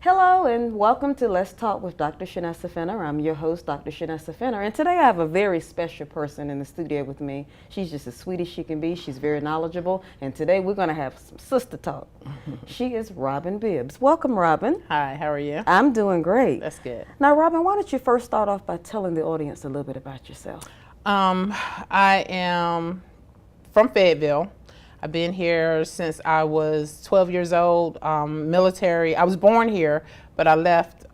Hello and welcome to Let's Talk with Dr. Shanessa Fenner. I'm your host, Dr. Shanessa Fenner, and today I have a very special person in the studio with me. She's just as sweet as she can be. She's very knowledgeable, and today we're going to have some sister talk. She is Robin Bibbs. Welcome, Robin. Hi, how are you? I'm doing great. That's good. Now, Robin, why don't you first start off by telling the audience a little bit about yourself? I am from Fayetteville. I've been here since I was 12 years old, military. I was born here, but I left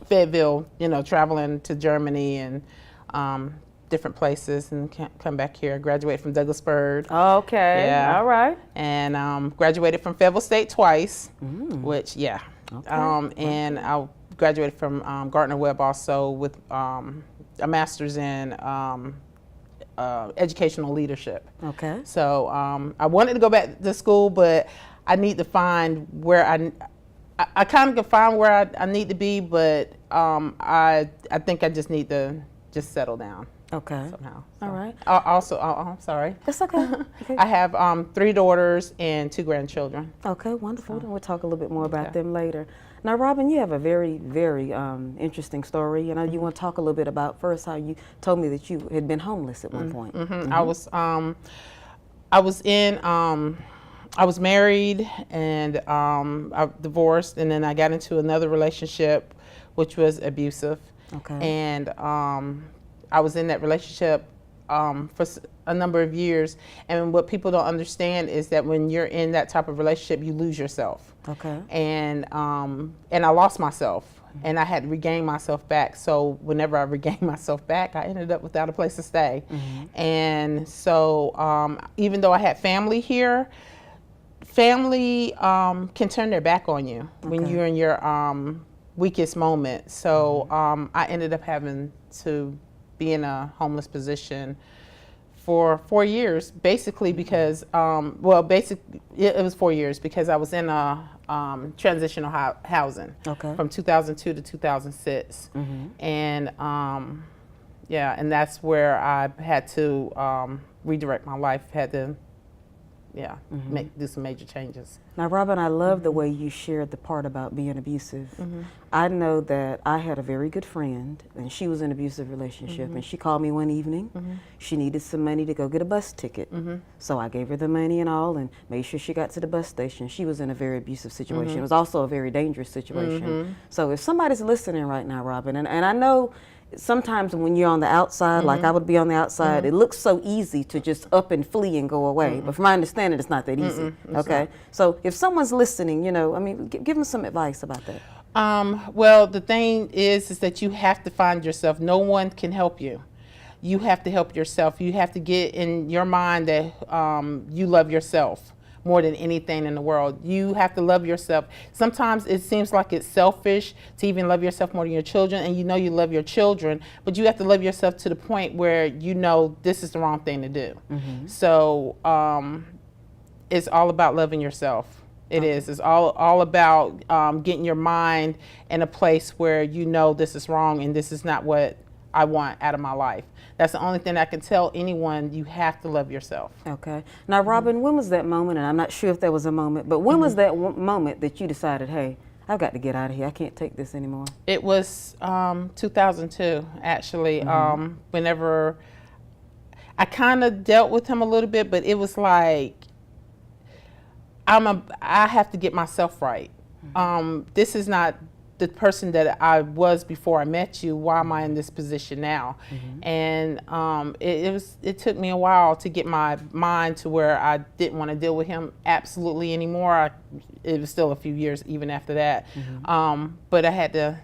Fayetteville, traveling to Germany and different places and come back here. I graduated from Douglasburg. Okay, yeah. All right. And graduated from Fayetteville State twice, which, Okay. and I graduated from Gardner-Webb also with a master's in educational leadership. Okay. So I wanted to go back to school, but I need to find where I kind of can find where I need to be, but I think I just need to just settle down. Okay. Somehow. So. All right. Also, I'm sorry. That's okay. Okay. I have 3 daughters and 2 grandchildren. Okay, wonderful. And we'll talk a little bit more about them later. Now, Robin, you have a very, very interesting story. You want to talk a little bit about first how you told me that you had been homeless at one point. I was married and I divorced, and then I got into another relationship, which was abusive. Okay. And I was in that relationship for a number of years. And what people don't understand is that when you're in that type of relationship, you lose yourself. Okay. And I lost myself, and I had to regain myself back. So whenever I regained myself back, I ended up without a place to stay. And so even though I had family here, family can turn their back on you when you're in your weakest moment. So I ended up having to be in a homeless position for 4 years, basically because, it was 4 years because I was in a transitional housing from 2002 to 2006. And and that's where I had to redirect my life, had to do some major changes. Now, Robin, I love the way you shared the part about being abusive. I know that I had a very good friend, and she was in an abusive relationship, and she called me one evening. She needed some money to go get a bus ticket. So I gave her the money and all, and made sure she got to the bus station. She was in a very abusive situation. It was also a very dangerous situation. So if somebody's listening right now, Robin, and I know sometimes when you're on the outside, like I would be on the outside, it looks so easy to just up and flee and go away. But from my understanding, it's not that easy. Okay? So if someone's listening, give them some advice about that. Well, the thing is that you have to find yourself. No one can help you. You have to help yourself. You have to get in your mind that you love yourself more than anything in the world. You have to love yourself. Sometimes it seems like it's selfish to even love yourself more than your children, and you love your children, but you have to love yourself to the point where this is the wrong thing to do. So it's all about loving yourself. It is. It's all about getting your mind in a place where this is wrong and this is not what I want out of my life. That's the only thing I can tell anyone. You have to love yourself. Okay. Now, Robin, when was that moment, and I'm not sure if there was a moment, but when was that moment that you decided, hey, I've got to get out of here. I can't take this anymore? It was 2002, actually. Whenever I kind of dealt with him a little bit, but it was like, I have to get myself right. This is not the person that I was before I met you. Why am I in this position now? And it took me a while to get my mind to where I didn't want to deal with him absolutely anymore. It was still a few years even after that. But I had to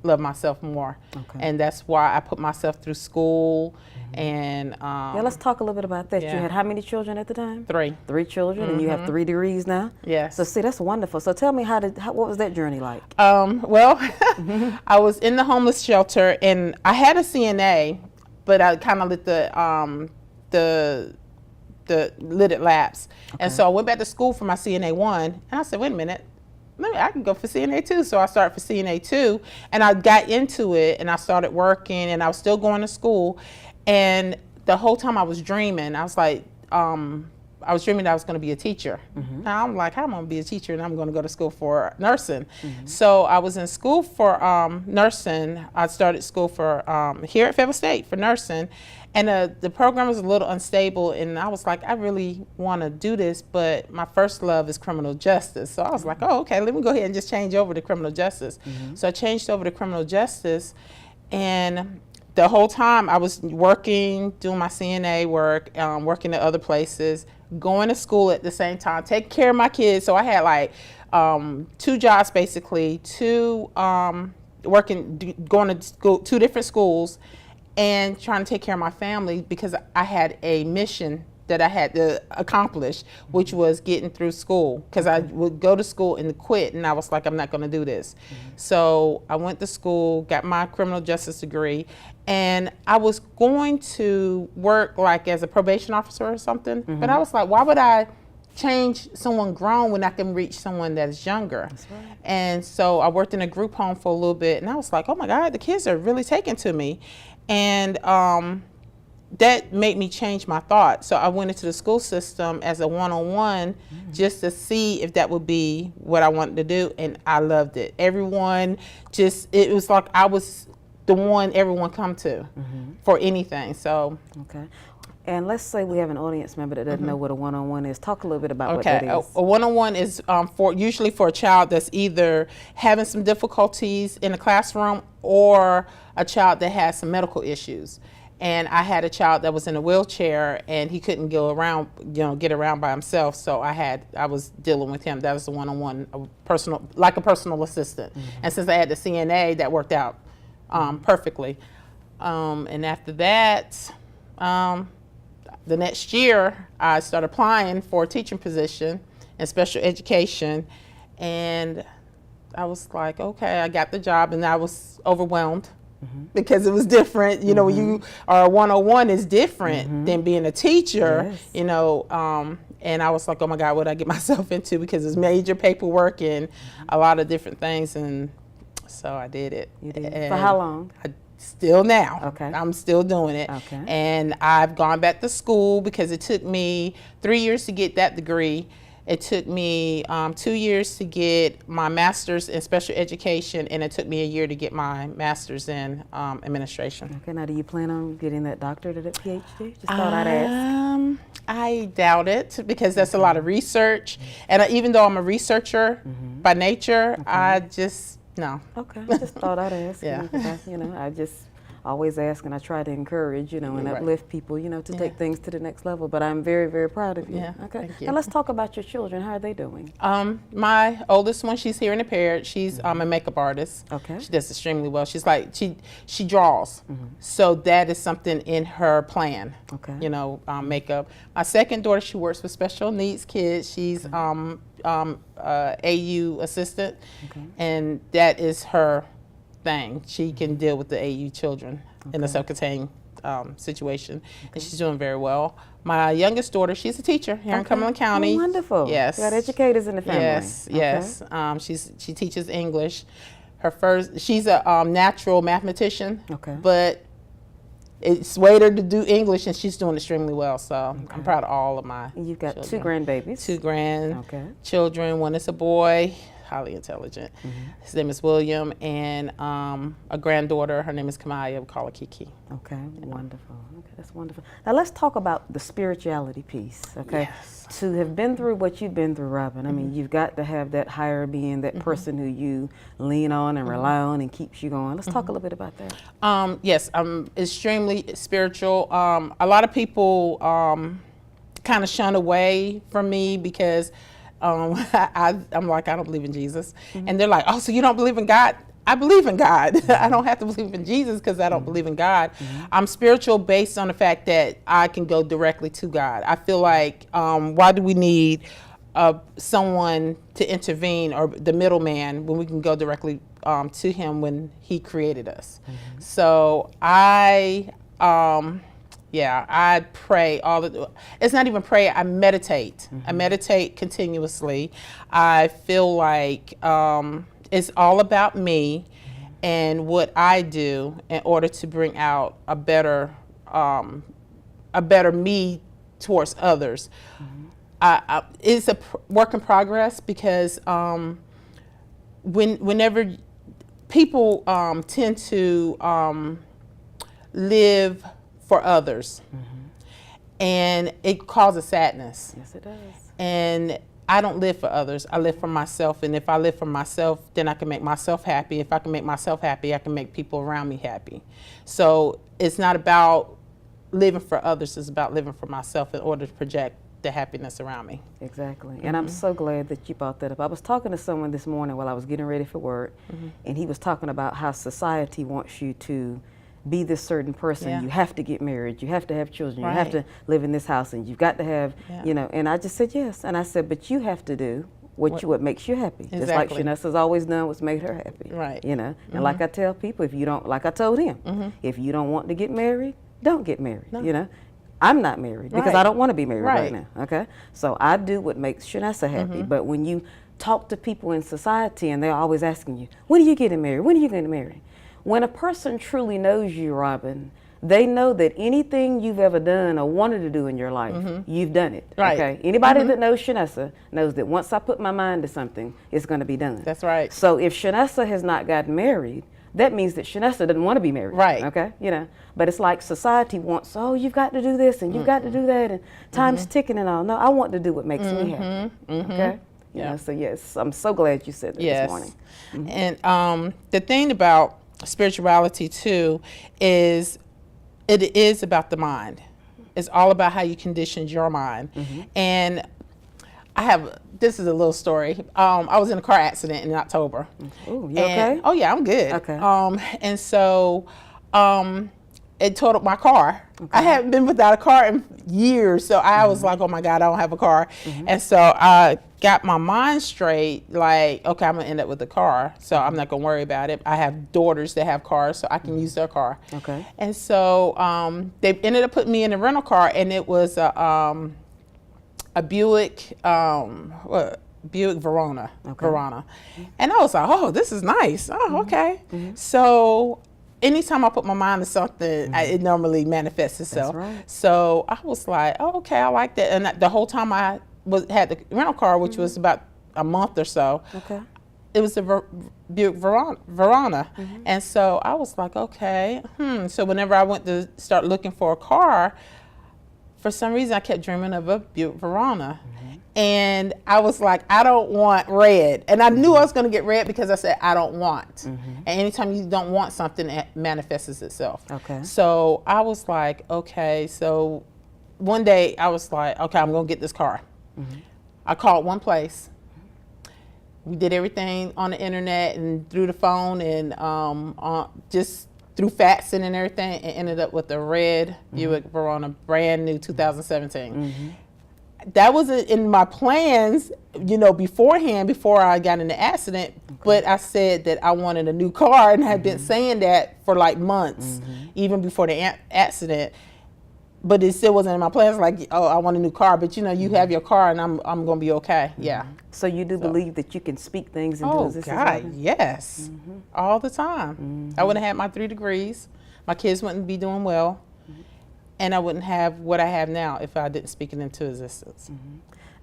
love myself more. And that's why I put myself through school. And let's talk a little bit about that. You had how many children at the time? 3. 3 children, and you have 3 degrees now? Yes. So see, that's wonderful. So tell me, what was that journey like? Well, I was in the homeless shelter, and I had a CNA, but I kind of let let it lapse. And so I went back to school for my CNA 1, and I said, wait a minute. I can go for CNA 2. So I started for CNA 2, and I got into it, and I started working, and I was still going to school. And the whole time I was dreaming, I was like, I was dreaming that I was going to be a teacher. Now I'm like, how am I going to be a teacher and I'm going to go to school for nursing? So I was in school for nursing. I started school for here at Fayetteville State for nursing. And the program was a little unstable, and I was like, I really want to do this, but my first love is criminal justice. So I was like, oh, okay, let me go ahead and just change over to criminal justice. So I changed over to criminal justice, and the whole time I was working, doing my CNA work, working at other places, going to school at the same time, taking care of my kids. So I had like 2 jobs basically, going to school, 2 different schools, and trying to take care of my family because I had a mission that I had to accomplish, which was getting through school, because I would go to school and quit, and I was like, I'm not going to do this. So I went to school, got my criminal justice degree, and I was going to work like as a probation officer or something, but I was like, why would I change someone grown when I can reach someone that's younger? That's right. And so I worked in a group home for a little bit, and I was like, oh my God, the kids are really taking to me. And that made me change my thought. So I went into the school system as a one-on-one just to see if that would be what I wanted to do, and I loved it. Everyone it was like I was the one everyone come to for anything. So Okay. And let's say we have an audience member that doesn't know what a one-on-one is. Talk a little bit about what that is. A one-on-one is usually for a child that's either having some difficulties in the classroom or a child that has some medical issues. And I had a child that was in a wheelchair and he couldn't go around, get around by himself. So I was dealing with him. That was the one-on-one, like a personal assistant. And since I had the CNA, that worked out perfectly. And after that, the next year, I started applying for a teaching position in special education, and I was like, okay, I got the job, and I was overwhelmed because it was different. When you are a one-on-one, is different than being a teacher. Yes. And I was like, oh my God, what did I get myself into? Because it's major paperwork and a lot of different things, and so I did it. You did. And For how long? Still now. Okay. I'm still doing it. Okay. And I've gone back to school because it took me 3 years to get that degree. It took me 2 years to get my master's in special education, and it took me a year to get my master's in administration. Okay, now do you plan on getting that doctorate or that PhD? Just thought I'd ask. I doubt it because that's a lot of research. And even though I'm a researcher by nature, I just, no. Okay, just thought I'd ask. Yeah. Because I just always ask, and I try to encourage, and Right. uplift people, to take things to the next level. But I'm very, very proud of you. Yeah, Okay. thank you. Now let's talk about your children. How are they doing? My oldest one, she's here in the parish. She's a makeup artist. Okay. She does extremely well. She's like, she draws. So that is something in her plan. Okay. Makeup. My second daughter, she works with special needs kids. She's AU assistant, and that is her thing. She can deal with the AU children in a self-contained situation, and she's doing very well. My youngest daughter, she's a teacher here in Cumberland County. Oh, wonderful. Yes. You got educators in the family. Yes. She teaches English. She's a natural mathematician. Okay. But it's swayed her to do English, and she's doing extremely well. So I'm proud of all of my. You've got children. 2 grandbabies. 2 Okay. children. One is a boy, highly intelligent. His name is William, and a granddaughter. Her name is Kamaya. We call her Kiki. Okay, wonderful. Okay, that's wonderful. Now let's talk about the spirituality piece. Okay, Yes. To have been through what you've been through, Robin. I mean, you've got to have that higher being, that person who you lean on and rely on and keeps you going. Let's talk a little bit about that. Yes, I'm extremely spiritual. A lot of people kind of shun away from me because I'm like, I don't believe in Jesus. And they're like, oh, so you don't believe in God? I believe in God. I don't have to believe in Jesus because I don't believe in God. I'm spiritual based on the fact that I can go directly to God. I feel like, why do we need someone to intervene or the middleman when we can go directly to him when he created us? So I pray it's not even prayer, I meditate. I meditate continuously. I feel like it's all about me and what I do in order to bring out a better me towards others. it's a work in progress because whenever people tend to live for others, and it causes sadness. Yes, it does. And I don't live for others. I live for myself. And if I live for myself, then I can make myself happy. If I can make myself happy, I can make people around me happy. So it's not about living for others. It's about living for myself in order to project the happiness around me. Exactly. And I'm so glad that you brought that up. I was talking to someone this morning while I was getting ready for work, and he was talking about how society wants you to be this certain person. Yeah. You have to get married. You have to have children. Right. You have to live in this house, and you've got to have, Yeah. you know. And I just said yes. And I said, but you have to do what makes you happy. Exactly. Just like Shanessa's always done what's made her happy. Right. You know. And like I tell people, if you don't, like I told him, if you don't want to get married, don't get married. No. You know. I'm not married because Right. I don't want to be married right Right. now. Okay. So I do what makes Shanessa happy. But when you talk to people in society and they're always asking you, when are you getting married? When are you getting married? When a person truly knows you, Robin, they know that anything you've ever done or wanted to do in your life, you've done it. Right. Okay. Anybody that knows Shanessa knows that once I put my mind to something, it's going to be done. That's right. So if Shanessa has not gotten married, that means that Shanessa doesn't want to be married. Right. Okay. You know, but it's like society wants, oh, you've got to do this and you've got to do that and time's ticking and all. No, I want to do what makes me happy. Okay. You know, so yes, I'm so glad you said that this morning. And the thing about spirituality too is it is about the mind. It's all about how you conditioned your mind. And this is a little story. I was in a car accident in October. Oh, you okay? Oh yeah, I'm good. Okay. And so it totaled my car. I haven't been without a car in years, so I was like, oh my God, I don't have a car. And so I got my mind straight, like, okay, I'm gonna end up with a car, so I'm not gonna worry about it. I have daughters that have cars, so I can use their car. Okay. And so they ended up putting me in a rental car, and it was a Buick, Buick Verona. Verona. And I was like, oh, this is nice. Oh, okay. So anytime I put my mind to something, it normally manifests itself. That's right. So I was like, oh, okay, I like that. And the whole time I had the rental car, which was about a month or so, Okay. it was a Buick Verona. And so I was like, okay. So whenever I went to start looking for a car, for some reason I kept dreaming of a Buick Verona. And I was like, I don't want red. And I knew I was going to get red because I said, I don't want. And anytime you don't want something, it manifests itself. Okay. So I was like, okay. So one day I was like, okay, I'm going to get this car. I called one place. We did everything on the internet and through the phone and just through faxing and everything, and ended up with a red Buick Verona, brand new 2017. That wasn't in my plans, you know, beforehand, before I got in the accident, but I said that I wanted a new car, and I had been saying that for like months, even before the accident. But it still wasn't in my plans, like, oh, I want a new car, but you know, you have your car and I'm going to be okay. Yeah. So you do believe that you can speak things into Oh, existence? God, Robin? yes. All the time. I wouldn't have had my 3 degrees. My kids wouldn't be doing well. And I wouldn't have what I have now if I didn't speak it into existence.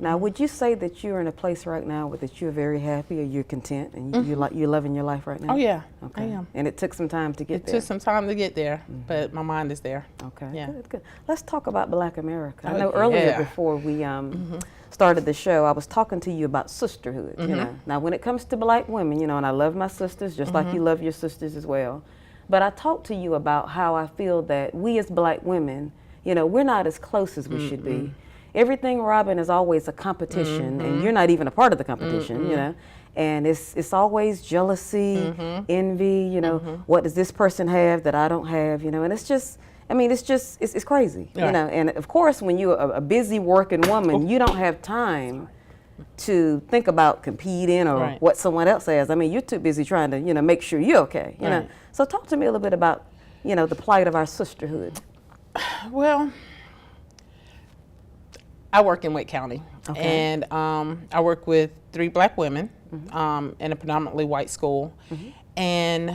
Now, would you say that you're in a place right now where that you're very happy or you're content and you're loving your life right now? Oh, yeah, Okay. I am. And it took some time to get It there? took some time to get there, but my mind is there. Okay, Yeah. good, good. Let's talk about Black America. I Oh, know earlier yeah. before we started the show, I was talking to you about sisterhood, you know. Now, when it comes to Black women, you know, and I love my sisters just like you love your sisters as well, but I talked to you about how I feel that we as Black women, you know, we're not as close as we should be. Everything, Robin, is always a competition, and you're not even a part of the competition, you know. And it's always jealousy, envy, you know, what does this person have that I don't have, you know, and it's just, I mean, it's crazy, you know. And of course, when you're a busy working woman, you don't have time to think about competing or what someone else has. I mean, you're too busy trying to, you know, make sure you're okay, you know. So talk to me a little bit about, you know, the plight of our sisterhood. Well, I work in Wake County, and I work with 3 Black women in a predominantly white school. And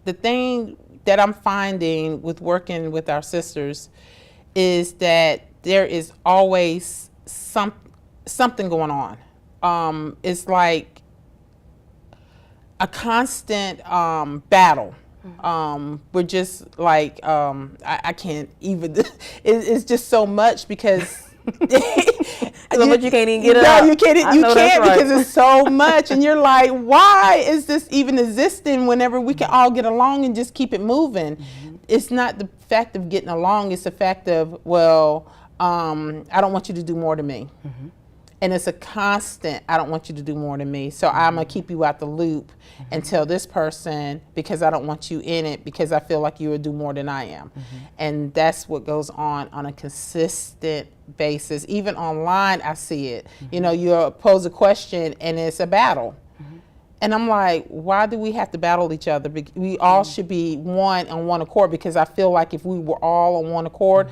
the thing that I'm finding with working with our sisters is that there is always something going on. It's like a constant battle. We're just like, I can't even, it's just so much because so much you can't even get it no, out. you can't right. Because it's so much, and you're like, why is this even existing whenever we can all get along and just keep it moving? It's not the fact of getting along, it's the fact of, well, I don't want you to do more to me. And it's a constant, I don't want you to do more than me. So I'm going to keep you out the loop and tell this person because I don't want you in it because I feel like you will do more than I am. And that's what goes on a consistent basis. Even online, I see it. You know, you pose a question and it's a battle. And I'm like, why do we have to battle each other? We all should be on one accord, because I feel like if we were all on one accord,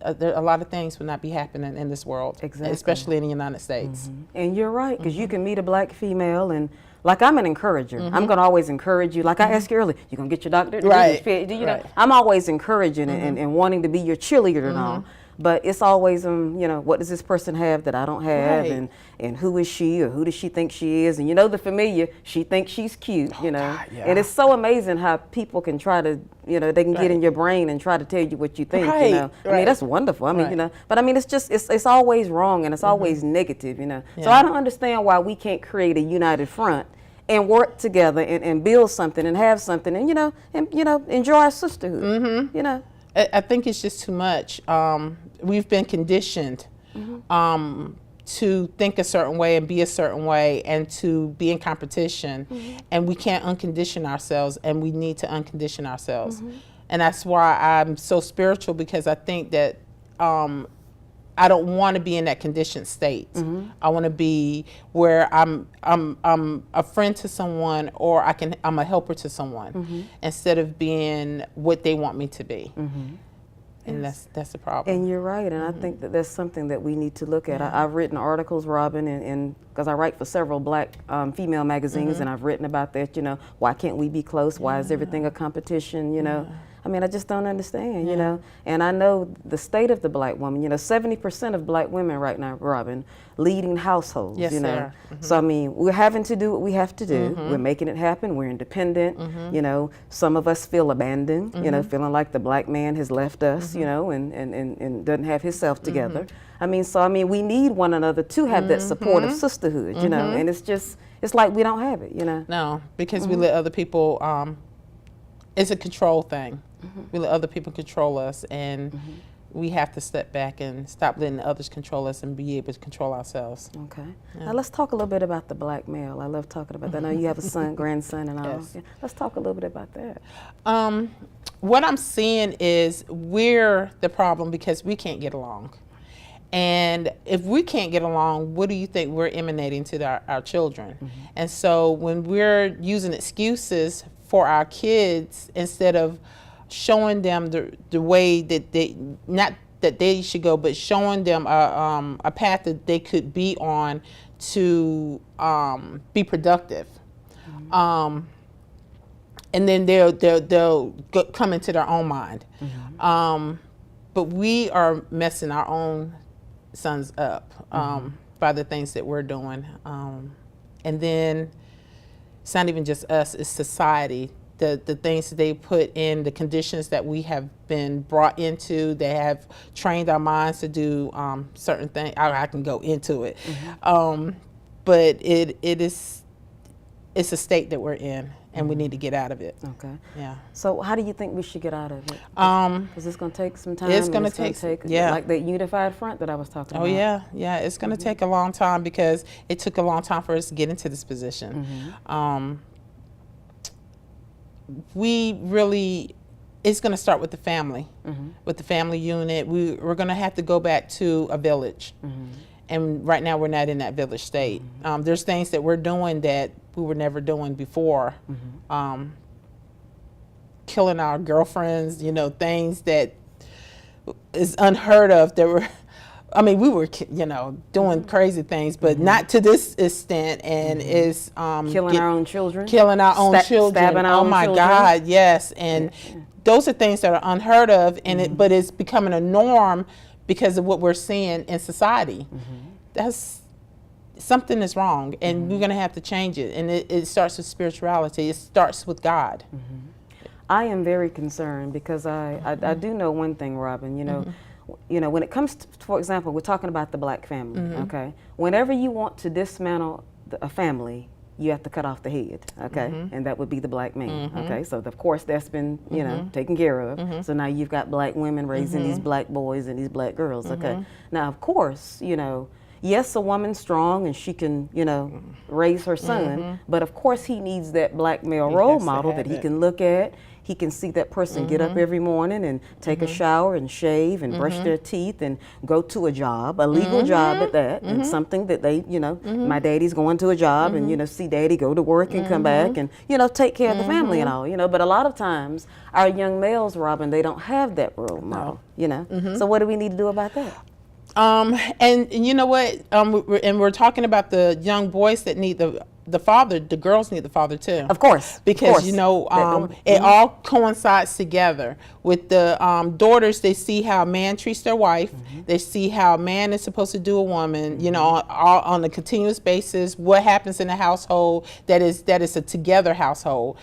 a lot of things would not be happening in this world, especially in the United States. And you're right, because you can meet a black female and, like, I'm an encourager. I'm going to always encourage you. Like I asked you earlier, you going to get your doctorate? Right. You know, I'm always encouraging and wanting to be your cheerleader and all. But it's always, you know, what does this person have that I don't have? And who is she, or who does she think she is? And you know the familiar, she thinks she's cute, you know. God, and it's so amazing how people can try to, you know, they can get in your brain and try to tell you what you think, you know. I mean, that's wonderful. I mean, you know, but I mean, it's just, it's always wrong, and it's always negative, you know. So I don't understand why we can't create a united front and work together and build something and have something and, you know, enjoy our sisterhood, you know. I think it's just too much. We've been conditioned to think a certain way and be a certain way and to be in competition, and we can't uncondition ourselves, and we need to uncondition ourselves. And that's why I'm so spiritual, because I think that I don't want to be in that conditioned state. I want to be where I'm a friend to someone, or I'm a helper to someone, instead of being what they want me to be. And that's the problem. And you're right, and I think that that's something that we need to look at. I've written articles, Robin, and because I write for several black female magazines, and I've written about that, you know, why can't we be close? Why is everything a competition, you know? I mean, I just don't understand, you know. And I know the state of the black woman, you know, 70% of black women right now, Robin, leading households, you know. So, I mean, we're having to do what we have to do. We're making it happen. We're independent. You know, some of us feel abandoned, you know, feeling like the black man has left us, you know, and doesn't have himself together. I mean, so, I mean, we need one another to have that support of sisterhood, you know, and it's just, it's like we don't have it, you know. No, because we let other people, it's a control thing. We let other people control us, and we have to step back and stop letting others control us and be able to control ourselves. Okay. Now let's talk a little bit about the black male. I love talking about that. I know you have a son, grandson, and all. Yeah. Let's talk a little bit about that. What I'm seeing is we're the problem because we can't get along. And if we can't get along, what do you think we're emanating to our children? And so when we're using excuses for our kids, instead of showing them the way that they, not that they should go, but showing them a path that they could be on to be productive. And then they'll come into their own mind. But we are messing our own sons up by the things that we're doing. And then it's not even just us, it's society. The things that they put in, the conditions that we have been brought into, they have trained our minds to do certain things. I can go into it. But it's a state that we're in, and we need to get out of it. Okay. Yeah. So how do you think we should get out of it? Because it's going to take some time. It's going to take like that unified front that I was talking about. Oh yeah. It's going to take a long time, because it took a long time for us to get into this position. We really, it's going to start with the family, with the family unit. We're going to have to go back to a village. And right now we're not in that village state. There's things that we're doing that we were never doing before. Killing our girlfriends, you know, things that is unheard of. That were, I mean, we were, you know, doing crazy things, but not to this extent. And it's killing our own children. Killing our own children. Stabbing our own children. God, yes. And those are things that are unheard of, and but it's becoming a norm because of what we're seeing in society. something is wrong, and we're going to have to change it. And it starts with spirituality. It starts with God. I am very concerned because I do know one thing, Robin. You know, when it comes to, for example, we're talking about the black family. Okay, whenever you want to dismantle a family, you have to cut off the head. Okay, and that would be the black man. Okay, so of course that's been taken care of. So now you've got black women raising these black boys and these black girls. Okay, now of course yes, a woman's strong and she can, raise her son, but of course he needs that black male role model that he can look at. He can see that person get up every morning and take a shower and shave and brush their teeth and go to a job, a legal job at that, and something that they, my daddy's going to a job and, see daddy go to work and come back and, take care of the family and all, But a lot of times our young males, Robin, they don't have that role model, So what do we need to do about that? And you know what? We're talking about the young boys that need the father. The girls need the father too. Of course, because it all coincides together. With the daughters, they see how a man treats their wife. They see how a man is supposed to do a woman. On a continuous basis. What happens in a household that is a together household.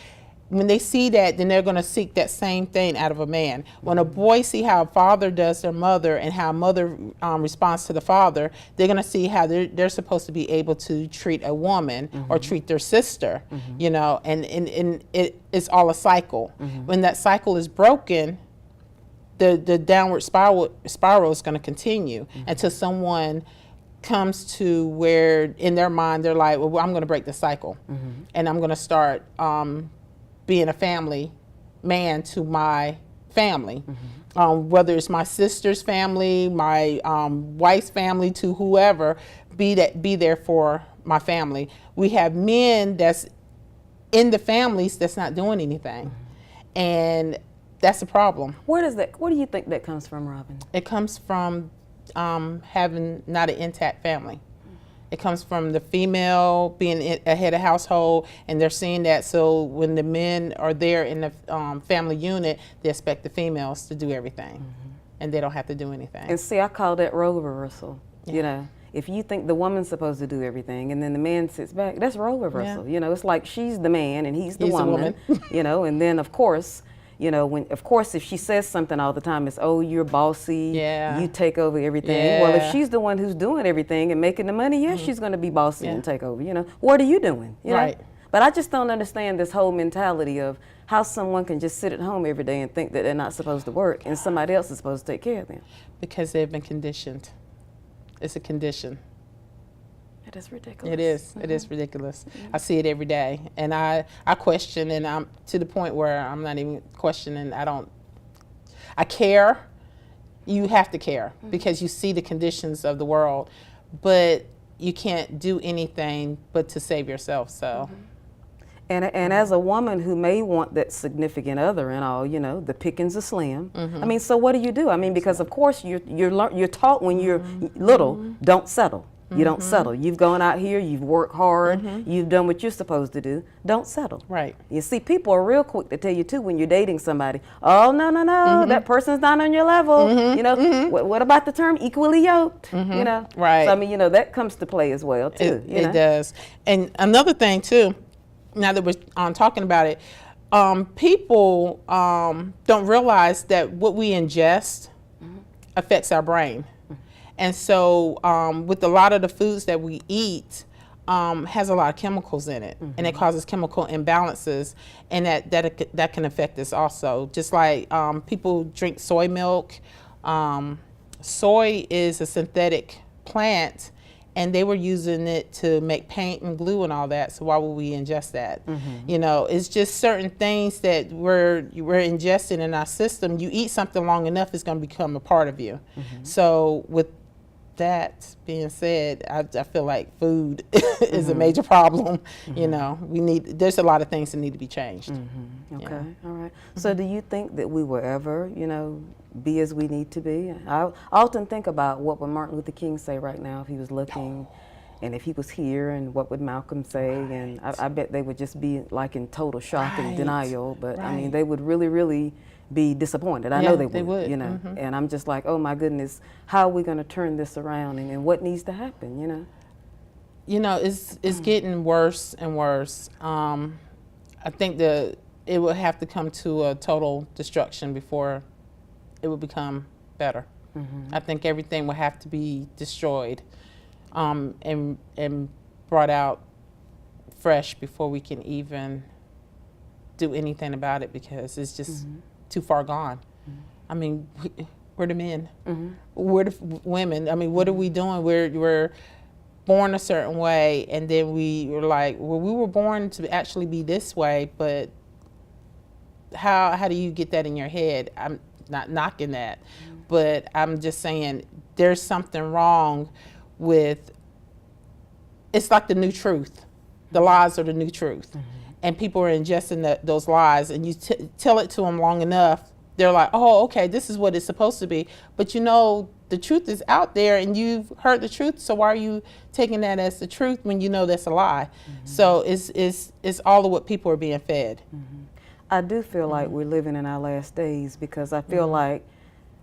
When they see that, then they're going to seek that same thing out of a man. When a boy see how a father does their mother and how a mother responds to the father, they're going to see how they're supposed to be able to treat a woman or treat their sister, and it's all a cycle. When that cycle is broken, the downward spiral is going to continue until someone comes to where in their mind they're like, well, I'm going to break the cycle and I'm going to start being a family man to my family, whether it's my sister's family, my wife's family, to whoever, be there for my family. We have men that's in the families that's not doing anything, and that's a problem. Where do you think that comes from, Robin? It comes from having not an intact family. It comes from the female being a head of household, and they're seeing that. So when the men are there in the family unit, they expect the females to do everything, and they don't have to do anything. And see, I call that role reversal. If you think the woman's supposed to do everything, and then the man sits back, that's role reversal. It's like she's the man and he's the woman. And then of course, if she says something all the time, it's, oh, you're bossy, you take over everything. Well, if she's the one who's doing everything and making the money, yes, she's going to be bossy and take over. What are you doing? Right. But I just don't understand this whole mentality of how someone can just sit at home every day and think that they're not supposed to work and somebody else is supposed to take care of them. Because they've been conditioned. It's a condition. It is ridiculous. It is. It is ridiculous. I see it every day, and I question, and I'm to the point where I'm not even questioning. I care. You have to care because you see the conditions of the world, but you can't do anything but to save yourself. So. And as a woman who may want that significant other and all, the pickings are slim. I mean, so what do? I mean, because of course you're taught when you're little, don't settle. You don't settle. You've gone out here, you've worked hard, you've done what you're supposed to do. Don't settle. Right. You see, people are real quick to tell you too when you're dating somebody, oh, no, that person's not on your level. What about the term equally yoked? Right. So, I mean, that comes to play as well too. It does. And another thing too, now that we're talking about it, people don't realize that what we ingest affects our brain. And so with a lot of the foods that we eat has a lot of chemicals in it, and it causes chemical imbalances, and that can affect us also. Just like people drink soy milk. Soy is a synthetic plant, and they were using it to make paint and glue and all that. So why would we ingest that? It's just certain things that we're ingesting in our system. You eat something long enough, it's going to become a part of you. So with that being said, I feel like food is a major problem. There's a lot of things that need to be changed. Okay, all right. So do you think that we will ever, be as we need to be? I often think about what would Martin Luther King say right now if he was looking, and if he was here, and what would Malcolm say, and I bet they would just be like in total shock and denial, but I mean, they would really, really be disappointed. I know they would. And I'm just like, oh my goodness, how are we going to turn this around, and what needs to happen, you know, it's getting worse and worse. I think it would have to come to a total destruction before it would become better. I think everything would have to be destroyed and brought out fresh before we can even do anything about it, because it's just too far gone. I mean, we're the men. We're the women. I mean, what are we doing? We're born a certain way, and then we were like, well, we were born to actually be this way, but how do you get that in your head? I'm not knocking that, but I'm just saying there's something wrong with, it's like the new truth. The lies are the new truth. And people are ingesting those lies, and you tell it to them long enough, they're like, oh, okay, this is what it's supposed to be. But you know, the truth is out there, and you've heard the truth, so why are you taking that as the truth when you know that's a lie? So it's all of what people are being fed. I do feel like we're living in our last days, because I feel like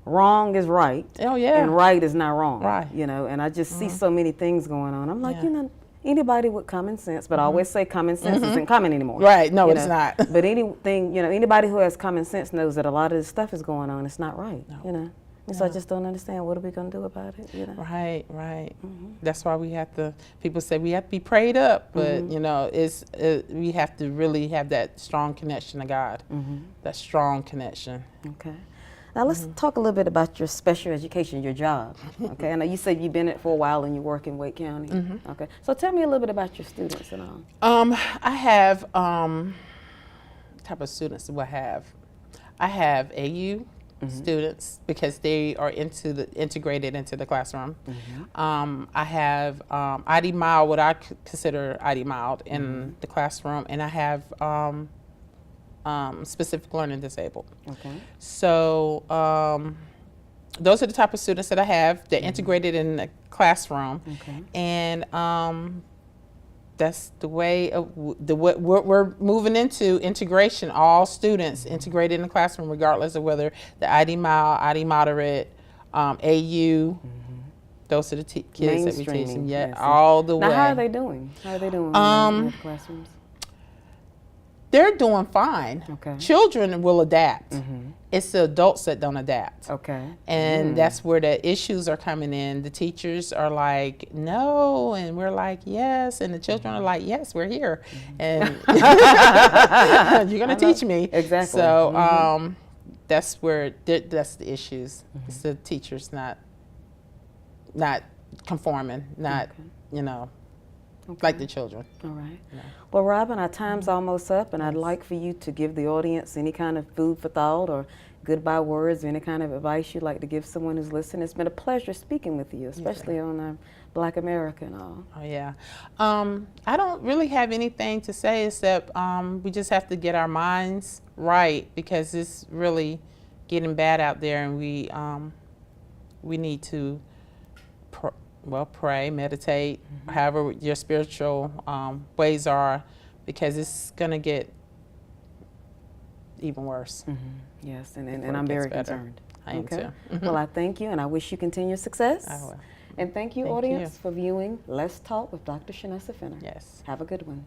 wrong is right. Oh, yeah. And right is not wrong. Right. You know, and I just see so many things going on. I'm like, you know, anybody with common sense, but I always say common sense isn't common anymore. Right, no, you it's know? not. But anything, you know, anybody who has common sense knows that a lot of this stuff is going on. It's not right, you know. And so I just don't understand, what are we going to do about it, you know? Right, right. That's why we have to, people say we have to be prayed up, but you know, we have to really have that strong connection to God, that strong connection. Okay. Now let's talk a little bit about your special education, your job. Okay, I know you said you've been in it for a while and you work in Wake County. Okay, so tell me a little bit about your students and all. I have type of students do I have? I have AU students, because they are integrated into the classroom. I have ID mild, what I consider ID mild in the classroom, and I have specific learning disabled. Okay. So those are the type of students that I have. They're integrated in the classroom. Okay. And that's the way of what we're moving into, integration. All students integrated in the classroom, regardless of whether the ID mild, ID moderate, AU. Those are the kids that we're teaching. Yeah, all the way. Now, how are they doing? How are they doing in the classrooms? They're doing fine. Okay. Children will adapt. It's the adults that don't adapt. Okay. And that's where the issues are coming in. The teachers are like, no, and we're like, yes, and the children are like, yes, we're here, and you're gonna teach me. Exactly. So that's where that's the issues. It's the teachers not conforming, not you know. Like the children. All right. Yeah. Well, Robin, our time's almost up, and I'd like for you to give the audience any kind of food for thought or goodbye words, or any kind of advice you'd like to give someone who's listening. It's been a pleasure speaking with you, especially on Black America and all. Oh, yeah. I don't really have anything to say except we just have to get our minds right, because it's really getting bad out there, and we need to pray, meditate, however your spiritual ways are, because it's going to get even worse. Yes, and I'm very concerned. I am too. Well, I thank you, and I wish you continued success. I will. And thank you, audience, for viewing Let's Talk with Dr. Shanessa Fenner. Yes. Have a good one.